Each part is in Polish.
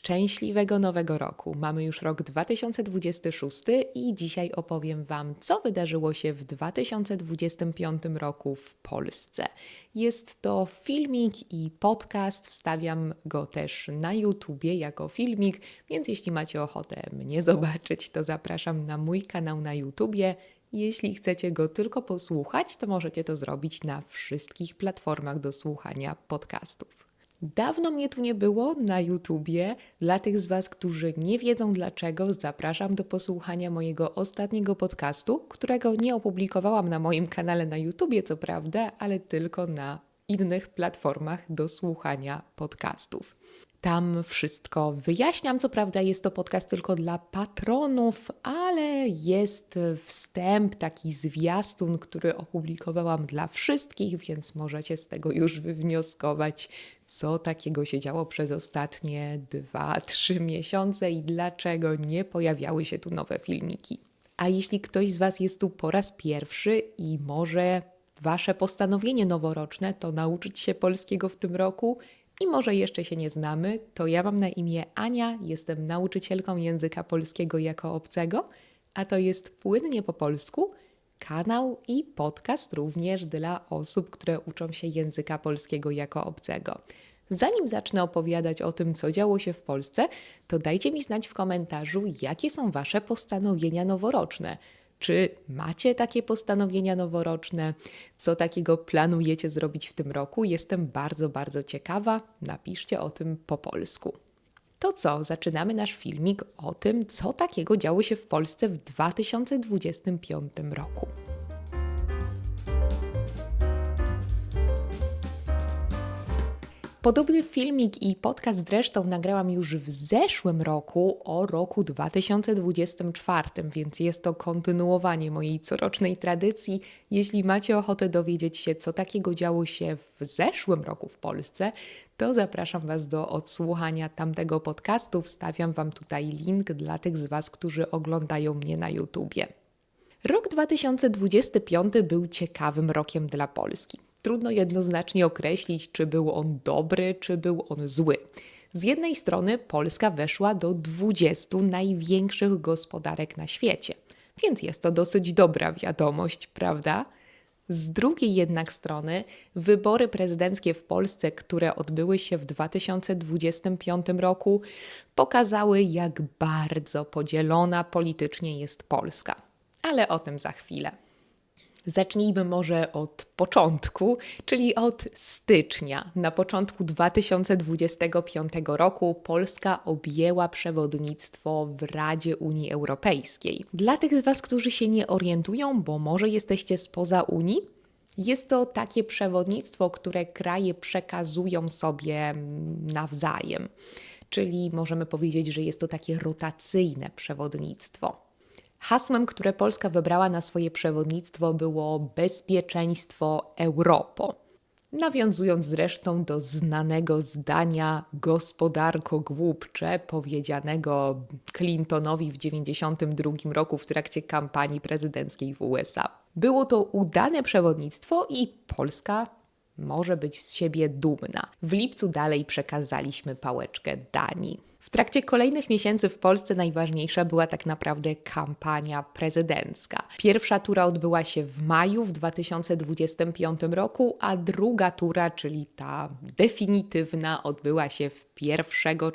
Szczęśliwego Nowego Roku. Mamy już rok 2026 i dzisiaj opowiem Wam, co wydarzyło się w 2025 roku w Polsce. Jest to filmik i podcast, wstawiam go też na YouTubie jako filmik, więc jeśli macie ochotę mnie zobaczyć, to zapraszam na mój kanał na YouTubie. Jeśli chcecie go tylko posłuchać, to możecie to zrobić na wszystkich platformach do słuchania podcastów. Dawno mnie tu nie było na YouTubie. Dla tych z Was, którzy nie wiedzą dlaczego, zapraszam do posłuchania mojego ostatniego podcastu, którego nie opublikowałam na moim kanale na YouTubie, co prawda, ale tylko na innych platformach do słuchania podcastów. Tam wszystko wyjaśniam. Co prawda jest to podcast tylko dla patronów, ale jest wstęp, taki zwiastun, który opublikowałam dla wszystkich, więc możecie z tego już wywnioskować, co takiego się działo przez ostatnie 2-3 miesiące i dlaczego nie pojawiały się tu nowe filmiki. A jeśli ktoś z Was jest tu po raz pierwszy i może Wasze postanowienie noworoczne to nauczyć się polskiego w tym roku, i może jeszcze się nie znamy, to ja mam na imię Ania, jestem nauczycielką języka polskiego jako obcego, a to jest Płynnie po polsku, kanał i podcast również dla osób, które uczą się języka polskiego jako obcego. Zanim zacznę opowiadać o tym, co działo się w Polsce, to dajcie mi znać w komentarzu, jakie są Wasze postanowienia noworoczne. Czy macie takie postanowienia noworoczne? Co takiego planujecie zrobić w tym roku? Jestem bardzo, bardzo ciekawa. Napiszcie o tym po polsku. To co? Zaczynamy nasz filmik o tym, co takiego działo się w Polsce w 2025 roku. Podobny filmik i podcast zresztą nagrałam już w zeszłym roku o roku 2024, więc jest to kontynuowanie mojej corocznej tradycji. Jeśli macie ochotę dowiedzieć się, co takiego działo się w zeszłym roku w Polsce, to zapraszam Was do odsłuchania tamtego podcastu. Wstawiam Wam tutaj link dla tych z Was, którzy oglądają mnie na YouTubie. Rok 2025 był ciekawym rokiem dla Polski. Trudno jednoznacznie określić, czy był on dobry, czy był on zły. Z jednej strony Polska weszła do 20 największych gospodarek na świecie, więc jest to dosyć dobra wiadomość, prawda? Z drugiej jednak strony wybory prezydenckie w Polsce, które odbyły się w 2025 roku, pokazały, jak bardzo podzielona politycznie jest Polska. Ale o tym za chwilę. Zacznijmy może od początku, czyli od stycznia. Na początku 2025 roku Polska objęła przewodnictwo w Radzie Unii Europejskiej. Dla tych z Was, którzy się nie orientują, bo może jesteście spoza Unii, jest to takie przewodnictwo, które kraje przekazują sobie nawzajem. Czyli możemy powiedzieć, że jest to takie rotacyjne przewodnictwo. Hasłem, które Polska wybrała na swoje przewodnictwo, było bezpieczeństwo Europo. Nawiązując zresztą do znanego zdania gospodarko głupcze powiedzianego Clintonowi w 1992 roku w trakcie kampanii prezydenckiej w USA. Było to udane przewodnictwo i Polska może być z siebie dumna. W lipcu dalej przekazaliśmy pałeczkę Danii. W trakcie kolejnych miesięcy w Polsce najważniejsza była tak naprawdę kampania prezydencka. Pierwsza tura odbyła się w maju w 2025 roku, a druga tura, czyli ta definitywna, odbyła się w 1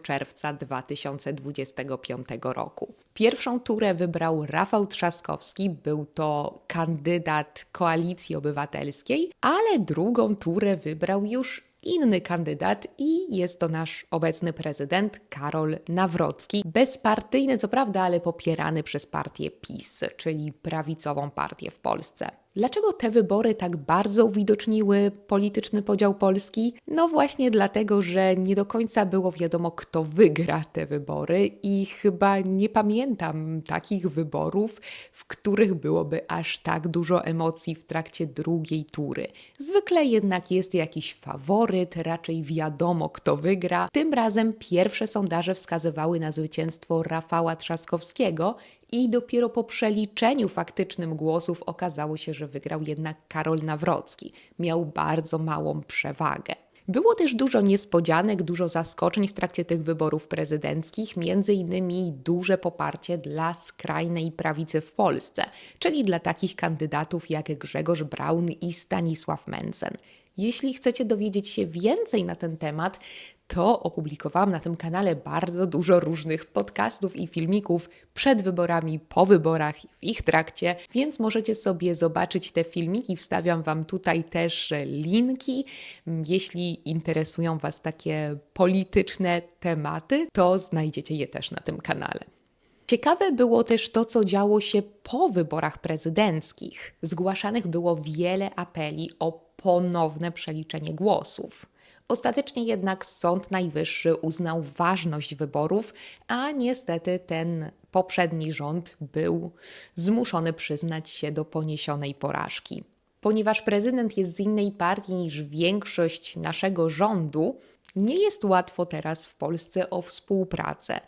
czerwca 2025 roku. Pierwszą turę wybrał Rafał Trzaskowski, był to kandydat Koalicji Obywatelskiej, ale drugą turę wybrał już inny kandydat i jest to nasz obecny prezydent Karol Nawrocki. Bezpartyjny co prawda, ale popierany przez partię PiS, czyli prawicową partię w Polsce. Dlaczego te wybory tak bardzo uwidoczniły polityczny podział Polski? No właśnie dlatego, że nie do końca było wiadomo, kto wygra te wybory i chyba nie pamiętam takich wyborów, w których byłoby aż tak dużo emocji w trakcie drugiej tury. Zwykle jednak jest jakiś faworyt, raczej wiadomo, kto wygra. Tym razem pierwsze sondaże wskazywały na zwycięstwo Rafała Trzaskowskiego i dopiero po przeliczeniu faktycznym głosów okazało się, że wygrał jednak Karol Nawrocki. Miał bardzo małą przewagę. Było też dużo niespodzianek, dużo zaskoczeń w trakcie tych wyborów prezydenckich, między innymi duże poparcie dla skrajnej prawicy w Polsce, czyli dla takich kandydatów jak Grzegorz Braun i Stanisław Mencen. Jeśli chcecie dowiedzieć się więcej na ten temat, to opublikowałam na tym kanale bardzo dużo różnych podcastów i filmików przed wyborami, po wyborach i w ich trakcie, więc możecie sobie zobaczyć te filmiki. Wstawiam Wam tutaj też linki. Jeśli interesują Was takie polityczne tematy, to znajdziecie je też na tym kanale. Ciekawe było też to, co działo się po wyborach prezydenckich. Zgłaszanych było wiele apeli o ponowne przeliczenie głosów. Ostatecznie jednak Sąd Najwyższy uznał ważność wyborów, a niestety ten poprzedni rząd był zmuszony przyznać się do poniesionej porażki. Ponieważ prezydent jest z innej partii niż większość naszego rządu, nie jest łatwo teraz w Polsce o współpracę.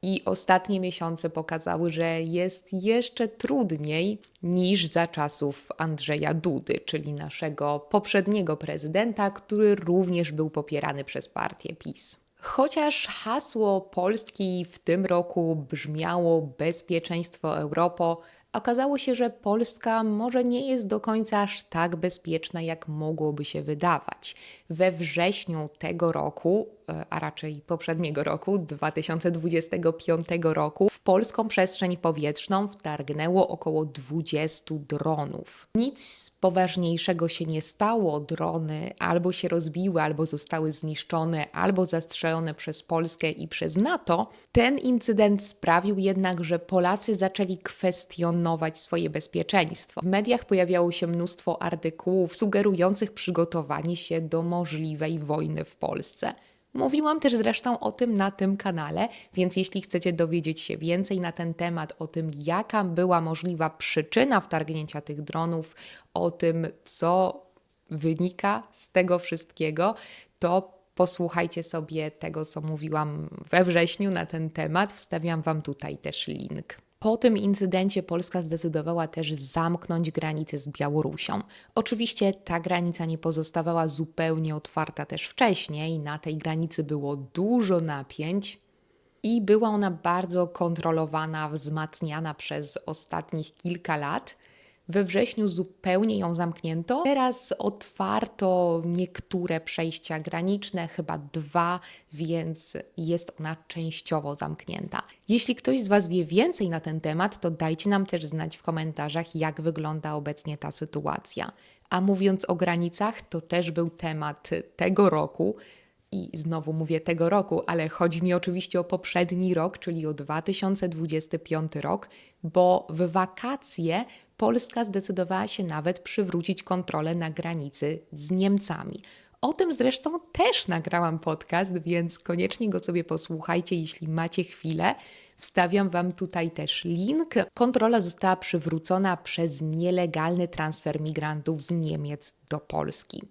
I ostatnie miesiące pokazały, że jest jeszcze trudniej niż za czasów Andrzeja Dudy, czyli naszego poprzedniego prezydenta, który również był popierany przez partię PiS. Chociaż hasło Polski w tym roku brzmiało bezpieczeństwo Europo, okazało się, że Polska może nie jest do końca aż tak bezpieczna, jak mogłoby się wydawać. We wrześniu tego roku, a raczej poprzedniego roku, 2025 roku, w polską przestrzeń powietrzną wtargnęło około 20 dronów. Nic poważniejszego się nie stało. Drony albo się rozbiły, albo zostały zniszczone, albo zastrzelone przez Polskę i przez NATO. Ten incydent sprawił jednak, że Polacy zaczęli kwestionować swoje bezpieczeństwo. W mediach pojawiało się mnóstwo artykułów sugerujących przygotowanie się do możliwej wojny w Polsce. Mówiłam też zresztą o tym na tym kanale, więc jeśli chcecie dowiedzieć się więcej na ten temat, o tym jaka była możliwa przyczyna wtargnięcia tych dronów, o tym co wynika z tego wszystkiego, to posłuchajcie sobie tego, co mówiłam we wrześniu na ten temat. Wstawiam Wam tutaj też link. Po tym incydencie Polska zdecydowała też zamknąć granicę z Białorusią. Oczywiście ta granica nie pozostawała zupełnie otwarta też wcześniej. Na tej granicy było dużo napięć i była ona bardzo kontrolowana, wzmacniana przez ostatnich kilka lat. We wrześniu zupełnie ją zamknięto. Teraz otwarto niektóre przejścia graniczne, chyba 2, więc jest ona częściowo zamknięta. Jeśli ktoś z Was wie więcej na ten temat, to dajcie nam też znać w komentarzach, jak wygląda obecnie ta sytuacja. A mówiąc o granicach, to też był temat tego roku. I znowu mówię tego roku, ale chodzi mi oczywiście o poprzedni rok, czyli o 2025 rok, bo w wakacje Polska zdecydowała się nawet przywrócić kontrolę na granicy z Niemcami. O tym zresztą też nagrałam podcast, więc koniecznie go sobie posłuchajcie, jeśli macie chwilę. Wstawiam Wam tutaj też link. Kontrola została przywrócona przez nielegalny transfer migrantów z Niemiec do Polski.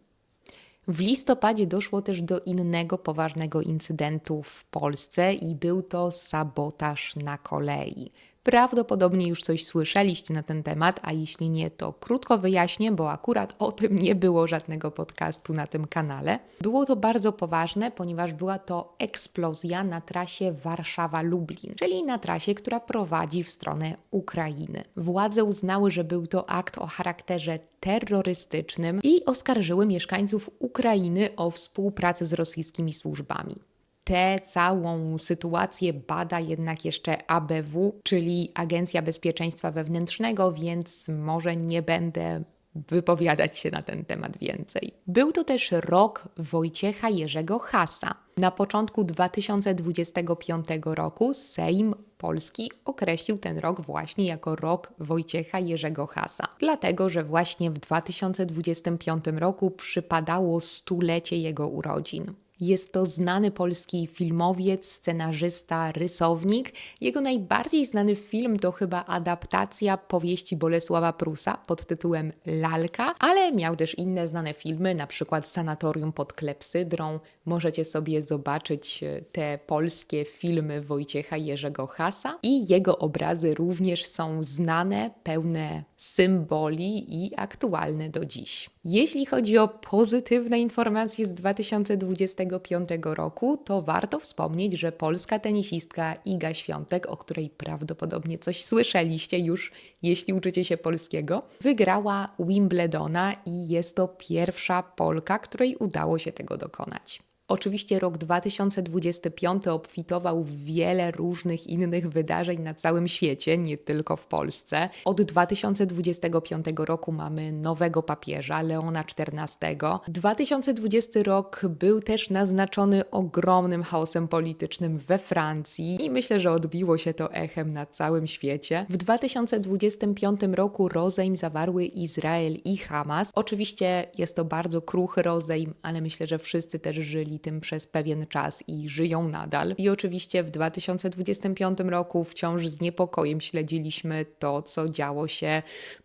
W listopadzie doszło też do innego poważnego incydentu w Polsce i był to sabotaż na kolei. Prawdopodobnie już coś słyszeliście na ten temat, a jeśli nie, to krótko wyjaśnię, bo akurat o tym nie było żadnego podcastu na tym kanale. Było to bardzo poważne, ponieważ była to eksplozja na trasie Warszawa-Lublin, czyli na trasie, która prowadzi w stronę Ukrainy. Władze uznały, że był to akt o charakterze terrorystycznym i oskarżyły mieszkańców Ukrainy o współpracę z rosyjskimi służbami. Tę całą sytuację bada jednak jeszcze ABW, czyli Agencja Bezpieczeństwa Wewnętrznego, więc może nie będę wypowiadać się na ten temat więcej. Był to też rok Wojciecha Jerzego Hasa. Na początku 2025 roku Sejm Polski określił ten rok właśnie jako rok Wojciecha Jerzego Hasa. Dlatego, że właśnie w 2025 roku przypadało 100-lecie jego urodzin. Jest to znany polski filmowiec, scenarzysta, rysownik. Jego najbardziej znany film to chyba adaptacja powieści Bolesława Prusa pod tytułem Lalka, ale miał też inne znane filmy, na przykład Sanatorium pod klepsydrą. Możecie sobie zobaczyć te polskie filmy Wojciecha Jerzego Hasa i jego obrazy również są znane, pełne symboli i aktualne do dziś. Jeśli chodzi o pozytywne informacje z 2025 roku, to warto wspomnieć, że polska tenisistka Iga Świątek, o której prawdopodobnie coś słyszeliście już, jeśli uczycie się polskiego, wygrała Wimbledona i jest to pierwsza Polka, której udało się tego dokonać. Oczywiście rok 2025 obfitował w wiele różnych innych wydarzeń na całym świecie, nie tylko w Polsce. Od 2025 roku mamy nowego papieża, Leona XIV. 2020 rok był też naznaczony ogromnym chaosem politycznym we Francji i myślę, że odbiło się to echem na całym świecie. W 2025 roku rozejm zawarły Izrael i Hamas. Oczywiście jest to bardzo kruchy rozejm, ale myślę, że wszyscy też żyli tym przez pewien czas i żyją nadal. I oczywiście w 2025 roku wciąż z niepokojem śledziliśmy to, co działo się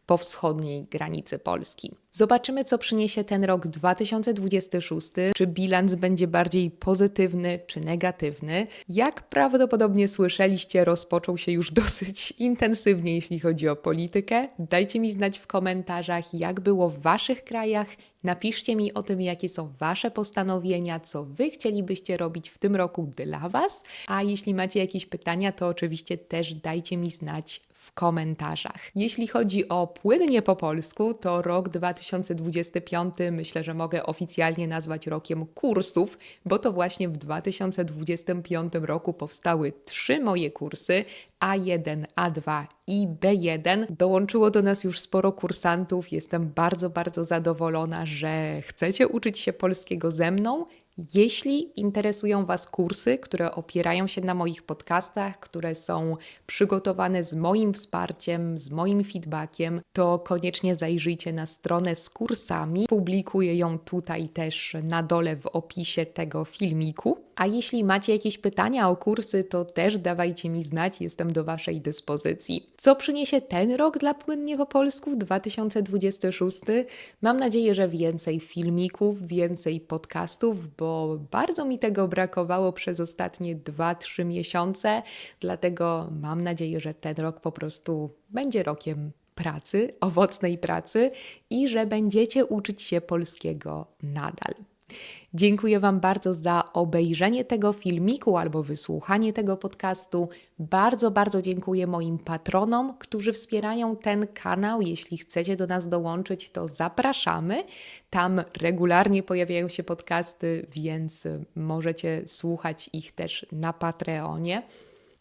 po wschodniej granicy Polski. Zobaczymy, co przyniesie ten rok 2026, czy bilans będzie bardziej pozytywny czy negatywny. Jak prawdopodobnie słyszeliście, rozpoczął się już dosyć intensywnie, jeśli chodzi o politykę. Dajcie mi znać w komentarzach, jak było w Waszych krajach. Napiszcie mi o tym, jakie są Wasze postanowienia, co Wy chcielibyście robić w tym roku dla Was. A jeśli macie jakieś pytania, to oczywiście też dajcie mi znać w komentarzach. Jeśli chodzi o płynnie po polsku, to rok 2025 myślę, że mogę oficjalnie nazwać rokiem kursów, bo to właśnie w 2025 roku powstały 3 moje kursy, A1, A2 i B1. Dołączyło do nas już sporo kursantów. Jestem bardzo, bardzo zadowolona, że chcecie uczyć się polskiego ze mną. Jeśli interesują Was kursy, które opierają się na moich podcastach, które są przygotowane z moim wsparciem, z moim feedbackiem, to koniecznie zajrzyjcie na stronę z kursami. Publikuję ją tutaj też na dole w opisie tego filmiku. A jeśli macie jakieś pytania o kursy, to też dawajcie mi znać, jestem do Waszej dyspozycji. Co przyniesie ten rok dla Płynnie po polsku 2026? Mam nadzieję, że więcej filmików, więcej podcastów, bo bardzo mi tego brakowało przez ostatnie 2-3 miesiące, dlatego mam nadzieję, że ten rok po prostu będzie rokiem pracy, owocnej pracy i że będziecie uczyć się polskiego nadal. Dziękuję Wam bardzo za obejrzenie tego filmiku albo wysłuchanie tego podcastu. Bardzo, bardzo dziękuję moim patronom, którzy wspierają ten kanał. Jeśli chcecie do nas dołączyć, to zapraszamy. Tam regularnie pojawiają się podcasty, więc możecie słuchać ich też na Patreonie.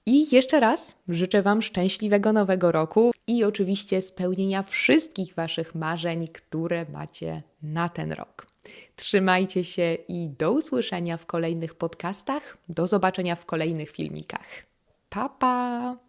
I jeszcze raz życzę Wam szczęśliwego nowego roku i oczywiście spełnienia wszystkich Waszych marzeń, które macie na ten rok. Trzymajcie się i do usłyszenia w kolejnych podcastach. Do zobaczenia w kolejnych filmikach. Pa, pa!